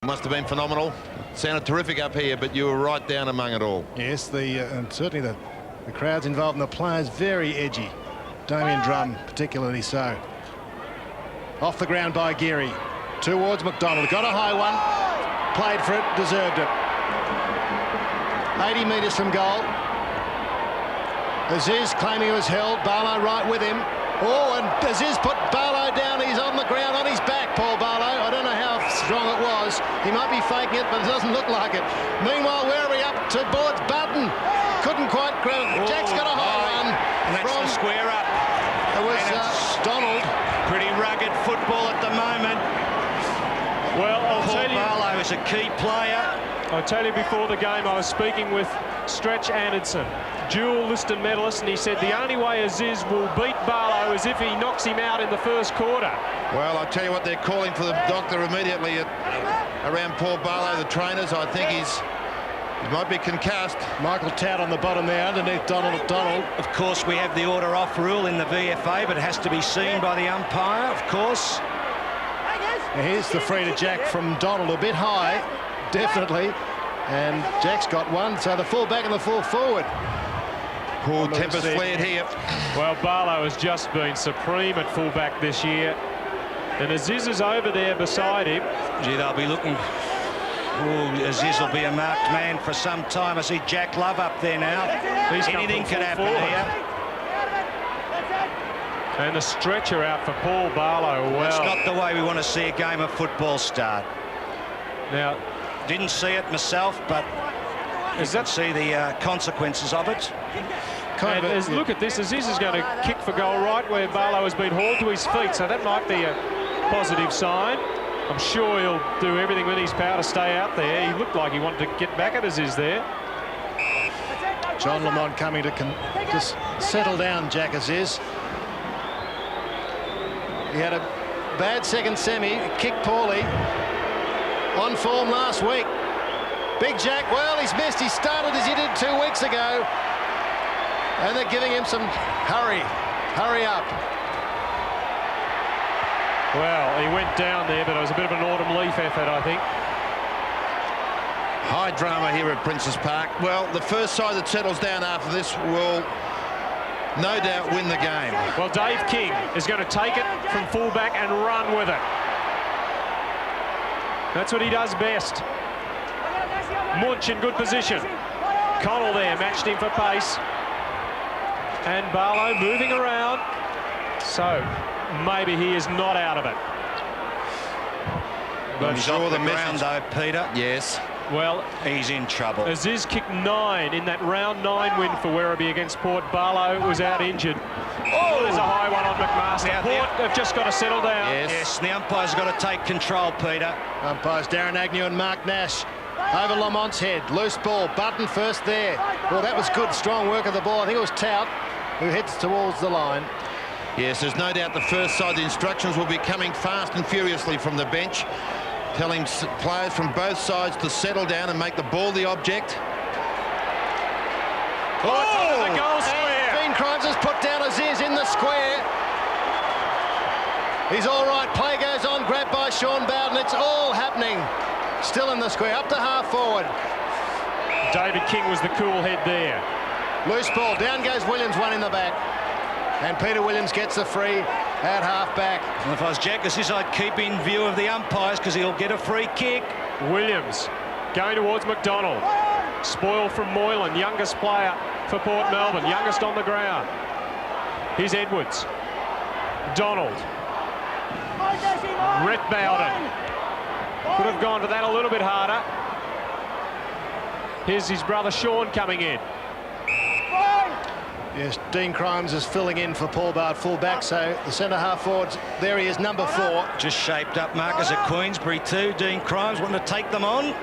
Must have been phenomenal. Sounded terrific up here, but you were right down among it all. Yes, and certainly the crowds involved and the players very edgy. Damien Drum particularly so. Off the ground by Geary. Towards McDonald. Got a high one. Played for it. Deserved it. 80 metres from goal. Aziz claiming he was held. Barlow right with him. Oh, and Aziz put Barlow down. He's on the ground, on his back, Paul Barlow. I don't know how strong it was. He might be faking it, but it doesn't look like it. Meanwhile, Werribee up towards Button. Couldn't quite grab it. Jack's got a high run. And that's the square up. It was Donald. Pretty rugged football at the moment. Well, Paul Barlow is a key player. I'll tell you, before the game, I was speaking with Stretch Anderson, dual listed medalist, and he said the only way Aziz will beat Barlow is if he knocks him out in the first quarter. Well, I'll tell you what, they're calling for the doctor immediately around Paul Barlow, the trainers. I think he might be concussed. Michael Tout on the bottom there, underneath Donald McDonald. Of course, we have the order off rule in the VFA, but it has to be seen by the umpire, of course. Here's the free to Jack from Donald, a bit high, definitely. And Jack's got one, so the full back and the full forward. Poor tempers flared here. Well, Barlow has just been supreme at fullback this year. And Aziz is over there beside him. Gee, they'll be looking... Ooh, Aziz will be a marked man for some time. I see Jack Love up there now. Anything could happen here. And the stretcher out for Paul Barlow. Well, that's not the way we want to see a game of football start. Now, didn't see it myself, but you can see the consequences of it. Look at this. Aziz is going to kick for goal right where Barlow has been hauled to his feet, so that might be a positive sign. I'm sure he'll do everything within his power to stay out there. He looked like he wanted to get back at Aziz there. John Lamont coming to just settle down Jack Aziz. He had a bad second semi, kicked poorly. On form last week. Big Jack, well, he's missed. He started as he did 2 weeks ago. And they're giving him some hurry up. Well, he went down there, but it was a bit of an autumn leaf effort, I think. High drama here at Princes Park. Well, the first side that settles down after this will no doubt win the game. Well, Dave King is going to take it from fullback and run with it. That's what he does best. Munch in good position. Connell there matched him for pace. And Barlow moving around. So maybe he is not out of it. But he's off the ground though, Peter. Yes. Well, he's in trouble. Aziz kicked 9 in that round 9 win for Werribee against Port. Barlow was out injured. Oh, there's a high one on McMaster. Now, Port have just got to settle down. Yes, the umpire's got to take control, Peter. Umpires Darren Agnew and Mark Nash over Lamont's head. Loose ball. Button first there. Well, that was good, strong work of the ball. I think it was Tout who heads towards the line. Yes, there's no doubt the first side, the instructions will be coming fast and furiously from the bench, telling players from both sides to settle down and make the ball the object. Oh, the goal square. Dean Crimes has put down Aziz in the square. He's all right. Play goes on. Grabbed by Sean Bowden. It's all happening. Still in the square. Up to half forward. David King was the cool head there. Loose ball. Down goes Williams. One in the back. And Peter Williams gets the free at half back. And if I was Jack Aziz, I'd keep in view of the umpires because he'll get a free kick. Williams going towards McDonald. Spoil from Moylan, youngest player for Port Melbourne, youngest on the ground. Here's Edwards. Donald. Rhett Bowden. Could have gone to that a little bit harder. Here's his brother Sean coming in. Yes, Dean Crimes is filling in for Paul Bard, full back, so the centre half forwards, there he is, number 4. Just shaped up markers at Queensbury too. Dean Crimes wanting to take them on.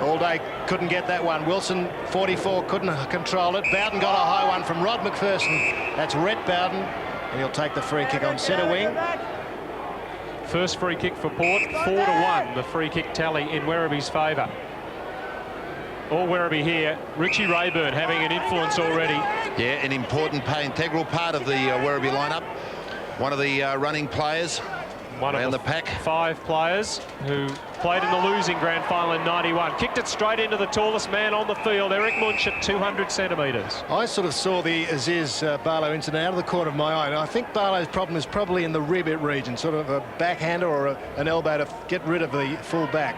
All day couldn't get that one. Wilson, 44, couldn't control it. Bowden got a high one from Rod McPherson. That's Rhett Bowden, and he'll take the free kick on centre wing. First free kick for Port, 4-1, the free kick tally in Werribee's favour. All Werribee here. Richie Rayburn having an influence already. Yeah, an integral part of the Werribee lineup. One of the running players. One of the pack. 5 players who played in the losing grand final in '91. Kicked it straight into the tallest man on the field, Eric Munch, at 200 centimetres. I sort of saw the Aziz Barlow incident out of the corner of my eye, and I think Barlow's problem is probably in the rib region, sort of a backhander or an elbow to get rid of the full back.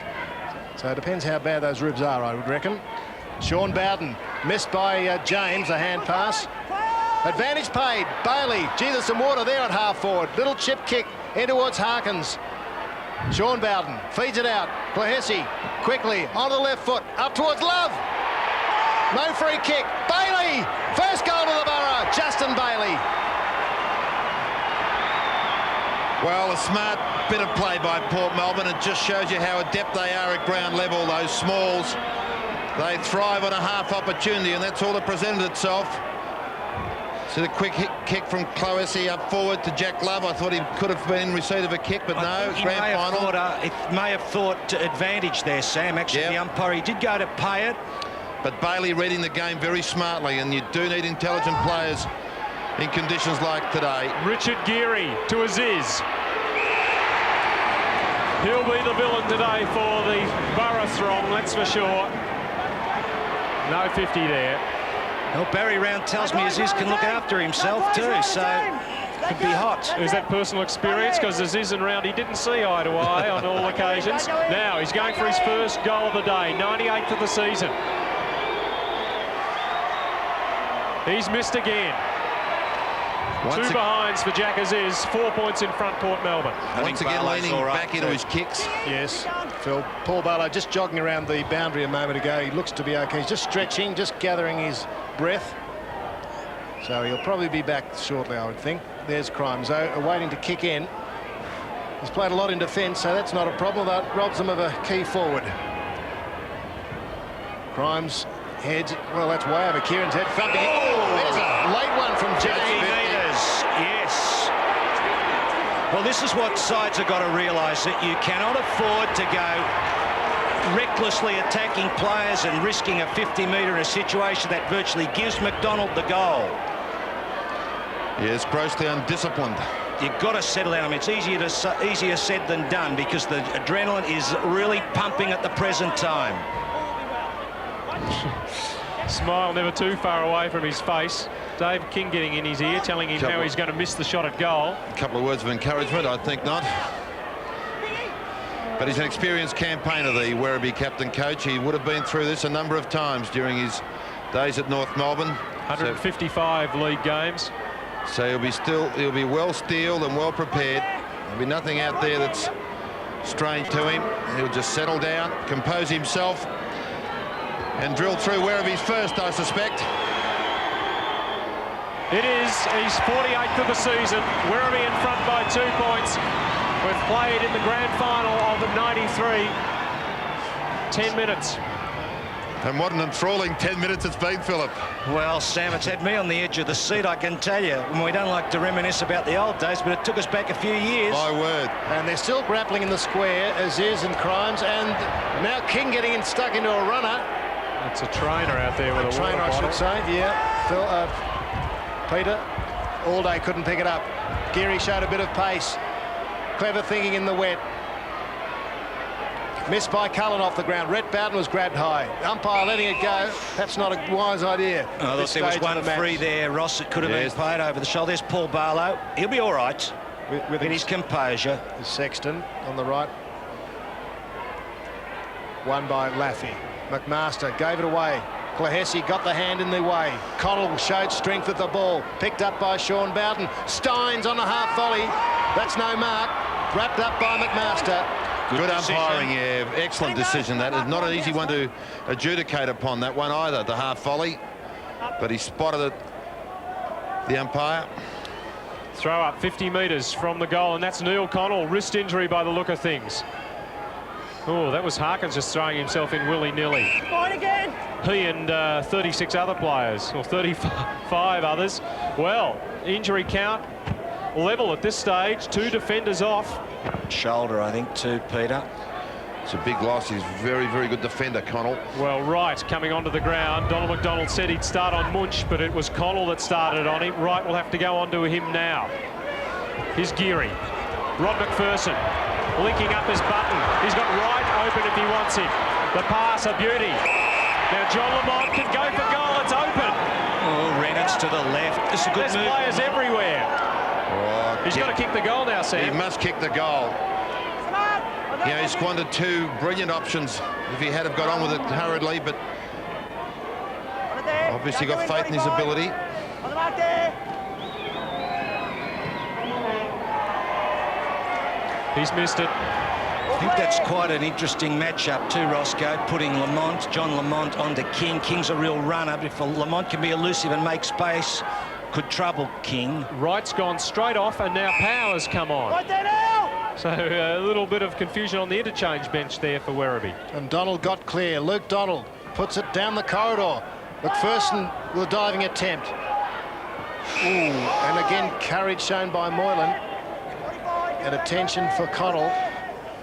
So it depends how bad those ribs are, I would reckon. Sean Bowden missed by James, a hand pass. Advantage paid. Bailey, gee, there's some water there at half forward. Little chip kick in towards Harkins. Sean Bowden feeds it out. Klahesi quickly on the left foot, up towards Love. No free kick. Bailey, first goal to the Borough. Justin Bailey. Well, a smart bit of play by Port Melbourne. It just shows you how adept they are at ground level, those smalls. They thrive on a half opportunity, and that's all that presented itself. So the quick kick from Klahesi up forward to Jack Love. I thought he could have been in receipt of a kick, but no, grand final. It may have thought advantage there, Sam. Actually, the umpire, he did go to pay it. But Bailey reading the game very smartly, and you do need intelligent players in conditions like today. Richard Geary to Aziz. He'll be the villain today for the Borough throng, that's for sure. No 50 there. Well, Barry Round tells me Aziz can look after himself too, so could be hot. Is that personal experience? Because Aziz and Round, he didn't see eye to eye on all occasions. Now he's going for his first goal of the day, 98th of the season. He's missed again. Two behinds for Jack Aziz, 4 points in front, Port Melbourne. Once again leaning back into his kicks. Yes, Phil. Paul Barlow just jogging around the boundary a moment ago. He looks to be okay. He's just stretching, just gathering his breath. So he'll probably be back shortly, I would think. There's Crimes, though, waiting to kick in. He's played a lot in defence, so that's not a problem. That robs them of a key forward. Crimes heads, well, that's way over Kieran's head. There's a late one from James. Yes. Well, this is what sides have got to realise, that you cannot afford to go recklessly attacking players and risking a 50-metre in a situation that virtually gives McDonald the goal. Yes, grossly undisciplined. You've got to settle down. I mean, it's easier said than done, because the adrenaline is really pumping at the present time. Smile never too far away from his face. Dave King getting in his ear, telling him how he's going to miss the shot at goal. A couple of words of encouragement, I think not. But he's an experienced campaigner, the Werribee captain coach. He would have been through this a number of times during his days at North Melbourne. 155 league games. So he'll be well steeled and well prepared. There'll be nothing out there that's strange to him. He'll just settle down, compose himself, and drill through Werribee's first, I suspect. It is his 48th of the season. Werribee in front by 2 points. We've played in the grand final of the '93. 10 minutes. And what an enthralling 10 minutes it's been, Philip. Well, Sam, it's had me on the edge of the seat, I can tell you. We don't like to reminisce about the old days, but it took us back a few years. My word. And they're still grappling in the square, Aziz and Crimes, and now King getting stuck into a runner. It's a trainer out there with a trainer, I should say. Yeah, Phil, Peter, all day couldn't pick it up. Geary showed a bit of pace. Clever thinking in the wet. Missed by Cullen off the ground. Rhett Bowden was grabbed high. Umpire letting it go. That's not a wise idea. I thought there was one free there, Ross. It could have been played over the shoulder. There's Paul Barlow. He'll be all right with his composure. Sexton on the right. Won by Laffey. McMaster gave it away. Klahesi got the hand in the way. Connell showed strength at the ball. Picked up by Sean Bowden. Steins on the half volley. That's no mark. Wrapped up by McMaster. Good umpiring, yeah. Excellent decision. That is not an easy one to adjudicate upon, that one either, the half volley. But he spotted it, the umpire. Throw up 50 metres from the goal, and that's Neil Connell. Wrist injury by the look of things. Oh, that was Harkins just throwing himself in willy-nilly. He and 36 other players, or 35 others. Well, injury count level at this stage. 2 defenders off. Shoulder, I think, too, Peter. It's a big loss. He's a very, very good defender, Connell. Well, Wright coming onto the ground. Donald McDonald said he'd start on Munch, but it was Connell that started on him. Wright will have to go on to him now. Here's Geary. Rod McPherson linking up his button. He's got right open if he wants him. The pass, a beauty. Now John Lamont can go for goal. It's open. Oh, Reynolds to the left. This is a good There's move. players everywhere. Oh, He's got to kick the goal now, Sam. He must kick the goal. You know, he squandered two brilliant options if he had have got on with it hurriedly, but obviously got faith in his ability. He's missed it. I think that's quite an interesting matchup too, Roscoe, putting John Lamont onto King. King's a real runner, but if Lamont can be elusive and make space, could trouble King. Wright's gone straight off, and now Power's come on. So a little bit of confusion on the interchange bench there for Werribee. And Donald got clear. Luke Donald puts it down the corridor. McPherson with a diving attempt. Ooh, and again courage shown by Moylan. And attention for Connell.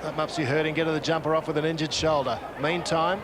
That must be hurting. Get the jumper off with an injured shoulder. Meantime,